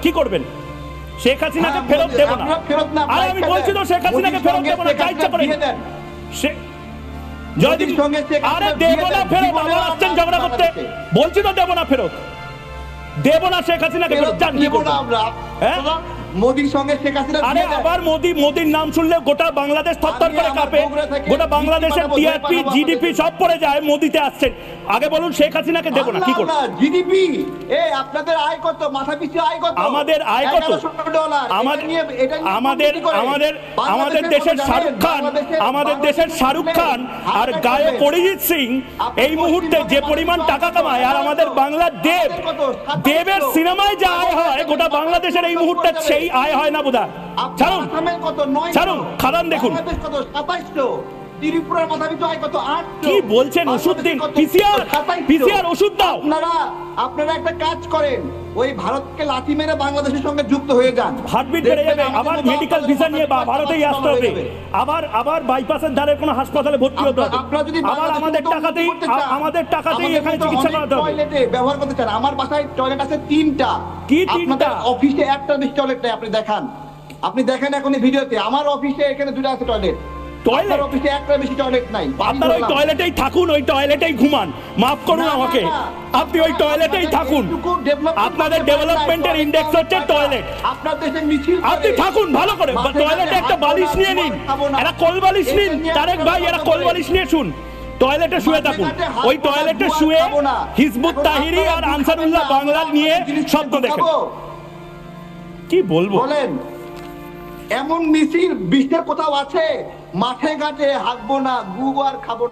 কি করবেন? শেখ হাসিনাকে ফেরত দেব না। আর আমি বলছি তো শেখ হাসিনাকে ফেরত দেব না, যা ইচ্ছা করে জয়দীপ। আরে দেব না ফেরত, আবার আসছেন ঝগড়া করতে। বলছি তো দেব না ফেরত, দেব না শেখ হাসিনাকে ফেরত। জান কি করব আমরা? হ্যাঁ, মোদির সঙ্গে শেখ হাসিনা। আরে আবার মোদির নাম শুনলে গোটা বাংলাদেশ থরথর করে কাঁপে। গোটা বাংলাদেশের টিআরপি জিডিপি সব পড়ে যায়। মোদিতে আসছেন, আগে বলুন শেখ হাসিনাকে দেব না। কি করব? জিডিপি আপনাদের আয় কত? মাথা পিছু আয় কত? আমাদের আয় কত? আমাদের দেশের শাহরুখ খান আর গায়ক অরিজিৎ সিং এই মুহূর্তে যে পরিমাণ টাকা কামায়, আর আমাদের বাংলার দেবের সিনেমায় যা আয় হয় গোটা বাংলাদেশের এই মুহূর্তে সেই আয় হয় না বোধহয়। ছাড়ুন ছাড়ুন, খাদান দেখুন। ত্রিপুরার মাথা পিছু আয় কত? 8। কি বলছেন? ওষুধ দিন, পিসিআর ওষুধ দাও। আপনারা একটা কাজ করেন, ওই ভারতকে লাথি মেরে বাংলাদেশের সঙ্গে যুক্ত হয়ে যান। হার্টবিট বেড়ে যাবে, আবার মেডিকেল ভিসা নিয়ে ভারতেই আসতে হবে, আবার বাইপাসের ধারে কোনো হাসপাতালে ভর্তি হতে হবে। আপনারা যদি আবার আমাদের টাকাতেই এখানে চিকিৎসা করাতে হবে। টয়লেটে ব্যবহার করতে চান? আমার বাসায় টয়লেট আছে 3টা। কি 3টা? অফিসে একটা বেশি টয়লেট নাই। আপনি দেখেন এখন এই ভিডিওতে, আমার অফিসে এখানে 2টা আছে টয়লেট। আপনার অফিসে একটা বেশি টয়লেট নাই। আপনারা ওই টয়লেটেই থাকুন, ওই টয়লেটেই ঘুমান। মাফ করুন আমাকে, আপনি ওই টয়লেটেই থাকুন। আপনাদের ডেভেলপমেন্টের ইন্ডেক্স হচ্ছে টয়লেট। আপনার দেশে মিছিল আপনি থাকুন ভালো করে, টয়লেটে একটা বালিশ নিয়ে নিন, একটা কোল বালিশ নিন। তারেক ভাই, একটা কোল বালিশ নিয়ে শুন, টয়লেটে শুয়ে থাকুন। ওই টয়লেটে শুয়ে হিজবুত তাহরির আর আনসারুল্লাহ বাংলা নিয়ে শব্দ দেখেন। কি বলবো বলেন? এমন মিছিল বিশ্বের কোথাও আছে? মাঠে ঘাটে হাঁকবো না, গু আর খাবো না।